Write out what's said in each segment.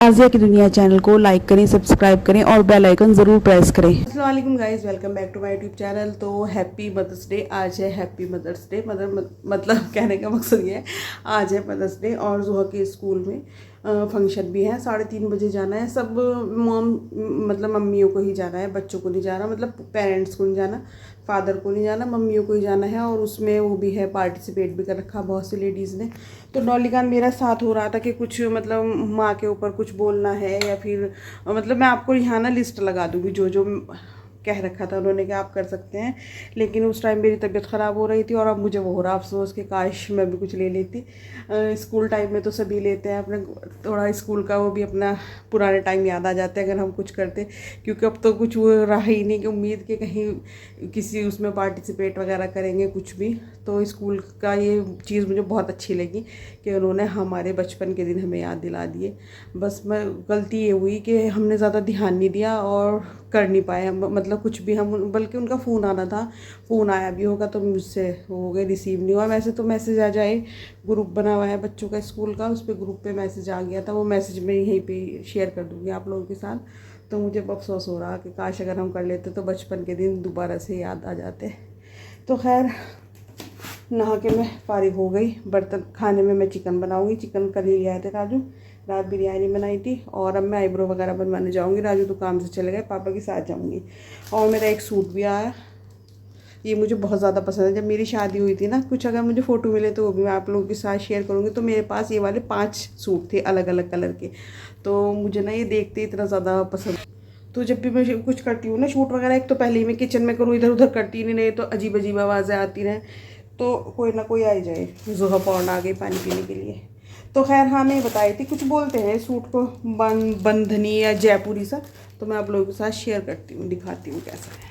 आज़िया की दुनिया चैनल को लाइक करें, सब्सक्राइब करें और बेल आइकन ज़रूर प्रेस करें। अस्सलाम वालेकुम guys, welcome back to my YouTube channel. तो हैप्पी मदर्स डे। आज है हैप्पी मदर्स डे। मतलब कहने का मकसद ये है, आज है मदर्स डे और जुहा के स्कूल में फंक्शन भी है। 3:30 बजे जाना है। सब मॉम मतलब मम्मियों को ही जाना है, बच्चों को नहीं जाना, मतलब पेरेंट्स को नहीं जाना, फादर को नहीं जाना, मम्मियों को ही जाना है। और उसमें वो भी है, पार्टिसिपेट भी कर रखा बहुत सी लेडीज़ ने। तो नौलिकान मेरा साथ हो रहा था कि कुछ मतलब माँ के ऊपर कुछ बोलना है या फिर मतलब मैं आपको यहाँ ना लिस्ट लगा दूँगी जो जो कह रखा था उन्होंने कि आप कर सकते हैं। लेकिन उस टाइम मेरी तबीयत ख़राब हो रही थी और अब मुझे वो हो रहा अफसोस कि काश मैं भी कुछ ले लेती। स्कूल टाइम में तो सभी लेते हैं अपने, थोड़ा स्कूल का वो भी अपना पुराने टाइम याद आ जाते हैं अगर हम कुछ करते। क्योंकि अब तो कुछ वो रहा ही नहीं कि उम्मीद कि कहीं किसी उसमें पार्टिसिपेट वगैरह करेंगे कुछ भी। तो स्कूल का ये चीज़ मुझे बहुत अच्छी लगी कि उन्होंने हमारे बचपन के दिन हमें याद दिला दिए। बस मैं गलती ये हुई कि हमने ज़्यादा ध्यान नहीं दिया और कर नहीं पाए, मतलब कुछ भी हम, बल्कि उनका फ़ोन आना था, फ़ोन आया भी होगा तो मुझसे हो गए, रिसीव नहीं हुआ। वैसे तो मैसेज आ जाए, ग्रुप बना हुआ है बच्चों का स्कूल का, उस पर ग्रुप पे मैसेज आ गया था, वो मैसेज मैं यहीं पे शेयर कर दूँगी आप लोगों के साथ। तो मुझे अफसोस हो रहा कि काश अगर हम कर लेते तो बचपन के दिन दोबारा से याद आ जाते। तो खैर नहा के मैं फारिग हो गई। बर्तन खाने में मैं चिकन बनाऊंगी। चिकन कल ही ले आए थे राजू, रात बिरयानी बनाई थी। और अब मैं आईब्रो वगैरह बनवाने जाऊंगी। राजू तो काम से चले गए, पापा के साथ जाऊंगी। और मेरा एक सूट भी आया, ये मुझे बहुत ज़्यादा पसंद है। जब मेरी शादी हुई थी ना, कुछ अगर मुझे फ़ोटो मिले तो वो भी मैं आप लोगों के साथ शेयर करूँगी। तो मेरे पास ये वाले 5 सूट थे अलग अलग कलर के। तो मुझे ना ये देखते इतना ज़्यादा पसंद। तो जब भी मैं कुछ करती हूँ ना शूट वगैरह, एक तो पहले ही मैं किचन में करूँ, इधर उधर करती नहीं तो अजीब अजीब आवाज़ें आती रहें। तो कोई ना कोई आ ही जाए। जुहा पौन आ गई पानी पीने के लिए। तो खैर हाँ, मैं बताई थी कुछ बोलते हैं सूट को बंधनी या जयपुरी सा। तो मैं आप लोगों के साथ शेयर करती हूँ, दिखाती हूँ कैसा है।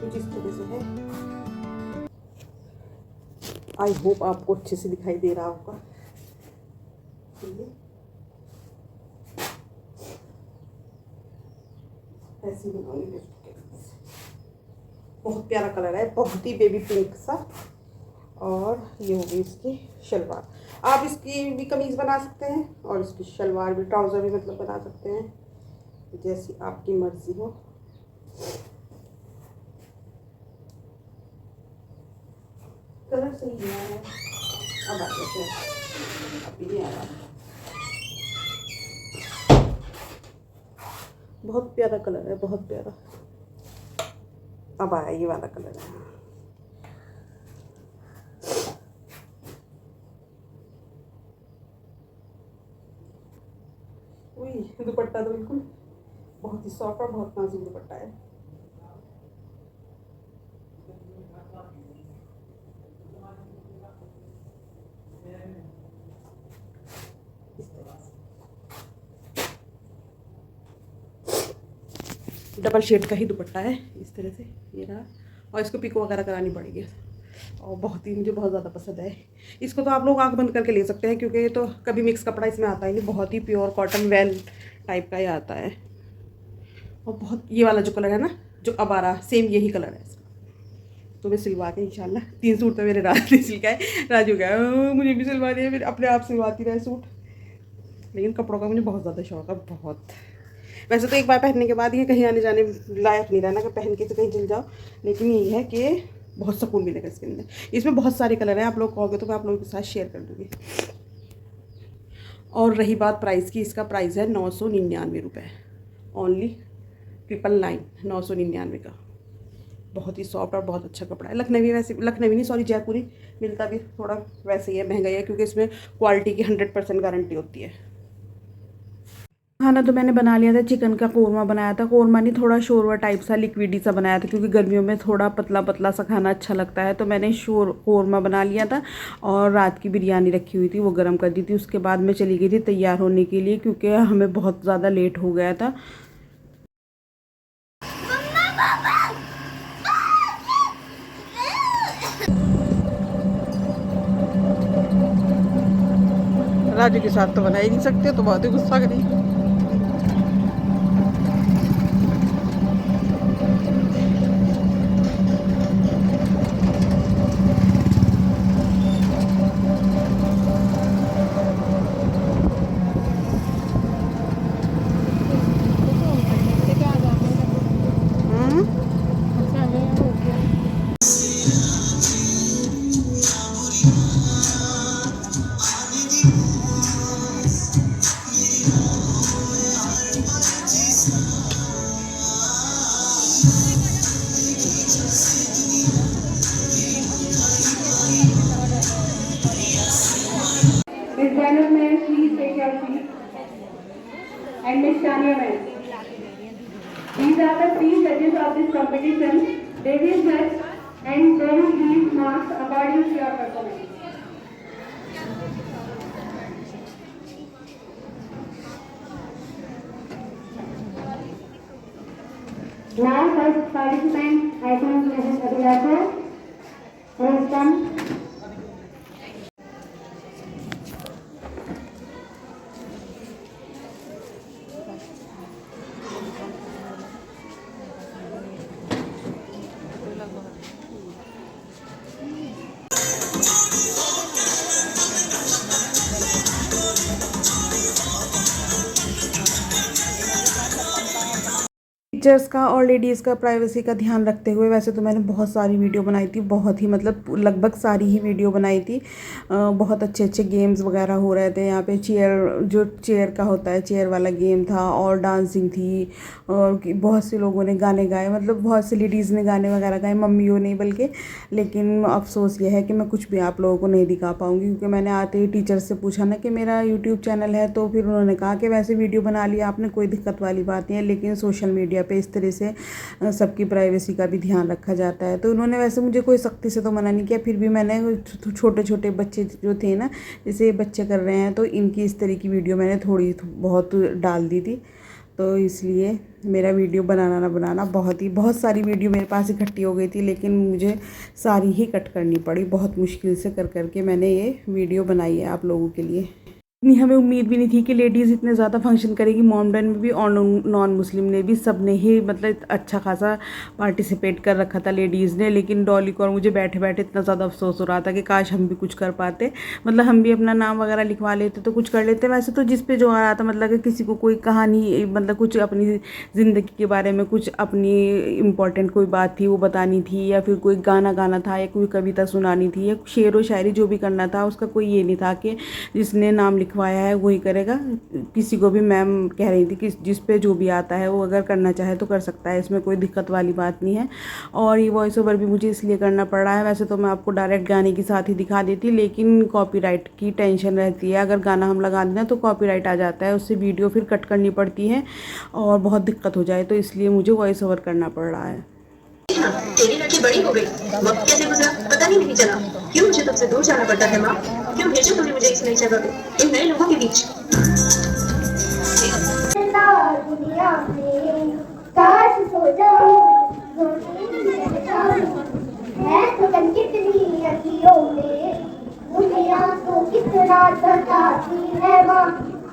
कुछ इस तरह से है। आई होप आपको अच्छे से दिखाई दे रहा होगा। ऐसे बनाऊंगी। बहुत प्यारा कलर है, बहुत ही बेबी पिंक सा। और ये होगी इसकी शलवार। आप इसकी भी कमीज़ बना सकते हैं और इसकी शलवार भी, ट्राउज़र भी मतलब बना सकते हैं, जैसी आपकी मर्ज़ी हो। कलर सही नहीं आया है, अब आ जाते हैं। अभी नहीं आया। बहुत प्यारा कलर है, बहुत प्यारा। अब आया ये वाला कलर है। दुपट्टा तो बिल्कुल बहुत ही सॉफ्ट और बहुत नाजुक दुपट्टा है। डबल शेड का ही दुपट्टा है इस तरह से, ये रहा। और इसको पिको वगैरह करानी पड़ेगी और बहुत ही मुझे बहुत ज़्यादा पसंद है। इसको तो आप लोग आंख बंद करके ले सकते हैं क्योंकि ये तो कभी मिक्स कपड़ा इसमें आता ही नहीं, बहुत ही प्योर कॉटन वेल टाइप का ही आता है। और बहुत ये वाला जो कलर है ना, जो अब आ रहा, सेम यही कलर है इसका। तो मैं सिलवा के इंशाल्लाह 3 सूट तो मेरे रात ने सिल का है। राजू का मुझे भी सिलवा दिया, फिर अपने आप सिलवाती रहे सूट। लेकिन कपड़ों का मुझे बहुत ज़्यादा शौक है, बहुत। वैसे तो एक बार पहनने के बाद ये कहीं आने जाने लायक नहीं रहना कि पहन के तो कहीं चल जाओ। लेकिन ये है कि बहुत सुकून मिलेगा इसके अंदर। इसमें बहुत सारे कलर हैं, आप लोग कहोगे तो मैं आप लोगों के साथ शेयर कर दूँगी। और रही बात प्राइस की, इसका प्राइस है 999 रुपये ओनली। 999, 999 का। बहुत ही सॉफ्ट और बहुत अच्छा कपड़ा है। लखनवी, वैसे लखनवी नहीं सॉरी, जयपुरी मिलता भी थोड़ा वैसे ही है, महंगा ही है क्योंकि इसमें क्वालिटी की 100% गारंटी होती है। खाना तो मैंने बना लिया था, चिकन का कोरमा बनाया था। कोरमा नहीं, थोड़ा शोरवा टाइप सा लिक्विडी सा बनाया था, क्योंकि गर्मियों में थोड़ा पतला पतला सा खाना अच्छा लगता है। तो मैंने कोरमा बना लिया था और रात की बिरयानी रखी हुई थी, वो गर्म कर दी थी। उसके बाद मैं चली गई थी तैयार होने के लिए, क्योंकि हमें बहुत ज़्यादा लेट हो गया था। राजू के साथ तो बना ही नहीं सकते, तो बहुत ही गुस्सा करी। Miss Zainab ma'am, please take your seat. And Miss Tanya ma'am. These are the three judges of this competition. They will judge and they will give marks according to your performance. Now, first participant, I think Mrs. Abhilasa, who has come. Teachers का और ladies का privacy का ध्यान रखते हुए वैसे तो मैंने बहुत सारी वीडियो बनाई थी, बहुत ही मतलब लगभग सारी ही वीडियो बनाई थी। बहुत अच्छे अच्छे गेम्स वगैरह हो रहे थे यहाँ पे। चेयर का होता है, चेयर वाला गेम था, और डांसिंग थी, और बहुत से लोगों ने गाने गाए, मतलब बहुत से लेडीज़ ने गाने वगैरह गाए, मम्मियों ने बल्कि। लेकिन अफसोस यह है कि मैं कुछ भी आप लोगों को नहीं दिखा पाऊँगी, क्योंकि मैंने आते ही टीचर से पूछा ना कि मेरा यूट्यूब चैनल है, तो फिर उन्होंने कहा कि वैसे वीडियो बना लिया आपने, कोई दिक्कत वाली बात नहीं है, लेकिन सोशल मीडिया पे इस तरह से सबकी प्राइवेसी का भी ध्यान रखा जाता है। तो उन्होंने वैसे मुझे कोई सख्ती से तो मना नहीं किया, फिर भी मैंने छोटे छोटे बच्चे जो थे ना, जैसे ये बच्चे कर रहे हैं, तो इनकी इस तरह की वीडियो मैंने थोड़ी बहुत डाल दी थी। तो इसलिए मेरा वीडियो बनाना ना बनाना बहुत सारी वीडियो मेरे पास इकट्ठी हो गई थी, लेकिन मुझे सारी ही कट करनी पड़ी। बहुत मुश्किल से कर करके मैंने ये वीडियो बनाई है आप लोगों के लिए। इतनी हमें उम्मीद भी नहीं थी कि लेडीज़ इतने ज़्यादा फंक्शन करेगी। मोमडन में भी और नॉन मुस्लिम ने भी, सब ने ही मतलब अच्छा खासा पार्टिसिपेट कर रखा था लेडीज़ ने। लेकिन डॉली को और मुझे बैठे बैठे इतना ज़्यादा अफसोस हो रहा था कि काश हम भी कुछ कर पाते, मतलब हम भी अपना नाम वगैरह लिखवा लेते तो कुछ कर लेते। वैसे तो जिस पे जो आ रहा था, मतलब कि किसी को कोई कहानी, मतलब कुछ अपनी ज़िंदगी के बारे में, कुछ अपनी इम्पोर्टेंट कोई बात थी वो बतानी थी, या फिर कोई गाना गाना था, या कोई कविता सुनानी थी, या शेर व शायरी जो भी करना था, उसका कोई ये नहीं था कि जिसने नाम लिखवाया है वही करेगा। किसी को भी मैम कह रही थी कि जिस पे जो भी आता है वो अगर करना चाहे तो कर सकता है, इसमें कोई दिक्कत वाली बात नहीं है। और ये वॉइस ओवर भी मुझे इसलिए करना पड़ रहा है, वैसे तो मैं आपको डायरेक्ट गाने के साथ ही दिखा देती, लेकिन कॉपीराइट की टेंशन रहती है। अगर गाना हम लगा देना तो कॉपीराइट आ जाता है, उससे वीडियो फिर कट करनी पड़ती है और बहुत दिक्कत हो जाए, तो इसलिए मुझे वॉइस ओवर करना पड़ रहा है। तेरी लड़की बड़ी हो गई, वक्त कैसे गुजरा पता नहीं चला। क्यों मुझे तुमसे दूर जाना पड़ता है माँ? क्यों भेजा तुमने मुझे इस नई जगह पे, इन नए लोगों के बीच? दुनिया में काश सो जाऊं, मैं तो कितनी अखियों में दुनिया को कितना सताती है माँ,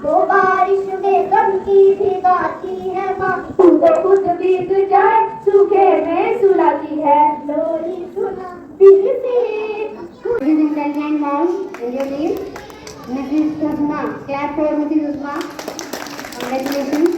वो बारिश में गम की भिगाती है माँ, खुद बीत जाए सूखे में सुलाती है लोरी सुना दिल से। Ladies and gentlemen, mom, and your name? Mrs. Usma. Clap for Mrs. Usma. Congratulations.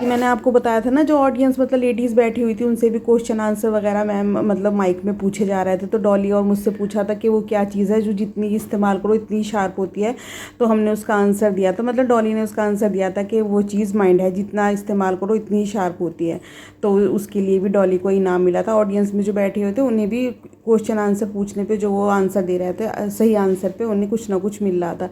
कि मैंने आपको बताया था ना, जो ऑडियंस मतलब लेडीज़ बैठी हुई थी उनसे भी क्वेश्चन आंसर वगैरह मैम मतलब माइक में पूछे जा रहे थे। तो डॉली और मुझसे पूछा था कि वो क्या चीज़ है जो जितनी इस्तेमाल करो इतनी शार्प होती है। तो हमने उसका आंसर दिया था, मतलब डॉली ने उसका आंसर दिया था कि वो चीज़ माइंड है, जितना इस्तेमाल करो इतनी शार्प होती है। तो उसके लिए भी डॉली को इनाम मिला था। ऑडियंस में जो बैठे हुए थे उन्हें भी क्वेश्चन आंसर पूछने पे जो वो आंसर दे रहे थे सही आंसर पे उन्हें कुछ ना कुछ मिल रहा था।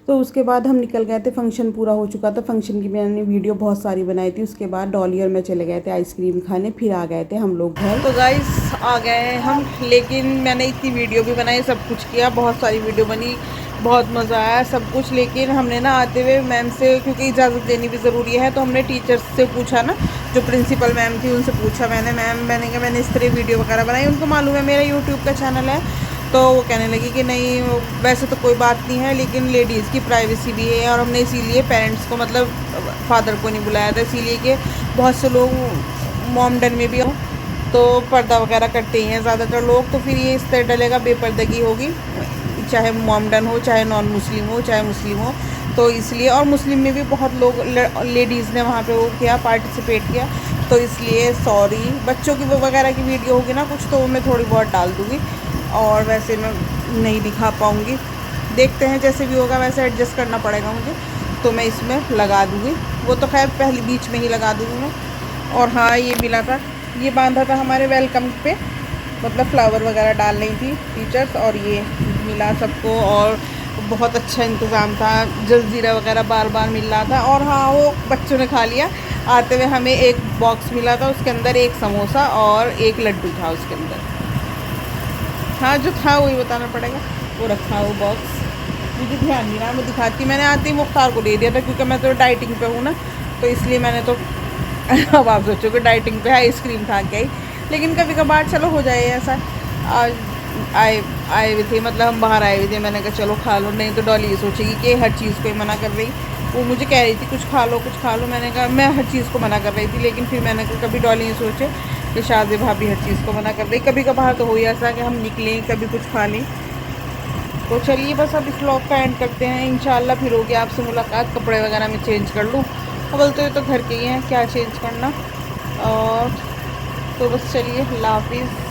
तो उसके बाद हम निकल गए थे, फंक्शन पूरा हो चुका था। फंक्शन की मैंने वीडियो बहुत सारी बनाई थी। उसके बाद डॉली और मैं चले गए थे आइसक्रीम खाने, फिर आ गए थे हम लोग घर। तो गाइस आ गए हम, लेकिन मैंने इतनी वीडियो भी बनाई, सब कुछ किया, बहुत सारी वीडियो बनी, बहुत मज़ा आया सब कुछ। लेकिन हमने ना आते हुए मैम से, क्योंकि इजाज़त देनी भी ज़रूरी है, तो हमने टीचर्स से पूछा ना, जो प्रिंसिपल मैम थी उनसे पूछा मैंने, मैम मैंने कहा मैंने इस तरह वीडियो वगैरह बनाई, उनको मालूम है मेरा यूट्यूब का चैनल है। तो वो कहने लगी कि नहीं वैसे तो कोई बात नहीं है, लेकिन लेडीज़ की प्राइवेसी भी है, और हमने इसीलिए पेरेंट्स को मतलब फादर को नहीं बुलाया था, इसीलिए कि बहुत से लोग मॉमडन में भी हो तो पर्दा वगैरह करते ही हैं ज़्यादातर लोग। तो फिर ये इस तरह डलेगा, बेपर्दगी होगी, चाहे मॉमडन हो, चाहे नॉन मुस्लिम हो, चाहे मुस्लिम हो। तो इसलिए, और मुस्लिम में भी बहुत लोग लेडीज़ ने वहाँ पे वो किया, पार्टिसिपेट किया। तो इसलिए सॉरी, बच्चों की वगैरह की वीडियो होगी ना कुछ, तो मैं थोड़ी बहुत डाल दूँगी, और वैसे मैं नहीं दिखा पाऊँगी। देखते हैं जैसे भी होगा, वैसे एडजस्ट करना पड़ेगा मुझे, तो मैं इसमें लगा दूँगी। वो तो खैर पहले बीच में ही लगा दूँगी मैं। और हाँ, ये मिला था, ये बांधा था हमारे वेलकम पे, मतलब फ्लावर वगैरह डाल रही थी टीचर्स, और ये मिला सबको। और बहुत अच्छा इंतज़ाम था, जलजीरा वगैरह बार बार मिल रहा था। और हाँ, वो बच्चों ने खा लिया। आते हुए हमें एक बॉक्स मिला था, उसके अंदर एक समोसा और एक लड्डू था उसके अंदर। हाँ, जो था वही बताना पड़ेगा, वो रखा वो बॉक्स, मुझे ध्यान नहीं रहा, मैं दिखाती। मैंने आते ही मुख्तार को दे दिया था, क्योंकि मैं तो डाइटिंग पे हूँ ना, तो इसलिए मैंने तो अब आप सोचो कि डाइटिंग पे आइसक्रीम खा के आई, लेकिन कभी कभार चलो हो जाए ऐसा। आज आए हुए थे, मतलब हम बाहर आए हुए थे, मैंने कहा चलो खा लो, नहीं तो डॉली ये सोचेगी कि हर चीज़ को ही मना कर रही। वो मुझे कह रही थी कुछ खा लो कुछ खा लो, मैंने कहा मैं हर चीज़ को मना कर रही थी, लेकिन फिर मैंने कहा कभी डॉली ये सोचे कि शादी भाभी हर चीज़ को मना कर रही। कभी कभार तो हो ही ऐसा कि हम निकलें कभी कुछ खा लें। तो चलिए बस अब इस व्लॉग का एंड करते हैं। इंशाल्लाह फिर होगी आपसे मुलाकात। कपड़े वगैरह में चेंज कर लूँ, अव्वल तो ये तो घर के ही हैं, क्या चेंज करना। और तो बस चलिए, अल्लाह हाफिज़।